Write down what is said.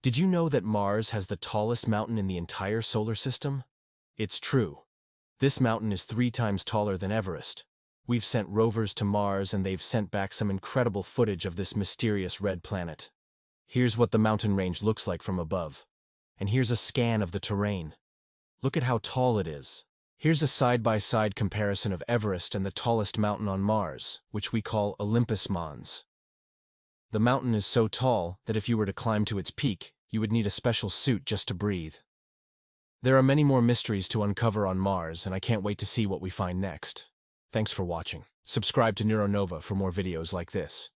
Did you know that Mars has the tallest mountain in the entire solar system? It's true. This mountain is 3 times taller than Everest. We've sent rovers to Mars and they've sent back some incredible footage of this mysterious red planet. Here's what the mountain range looks like from above. And here's a scan of the terrain. Look at how tall it is. Here's a side-by-side comparison of Everest and the tallest mountain on Mars, which we call Olympus Mons. The mountain is so tall that if you were to climb to its peak, you would need a special suit just to breathe. There are many more mysteries to uncover on Mars, and I can't wait to see what we find next. Thanks for watching. Subscribe to NeuroNova for more videos like this.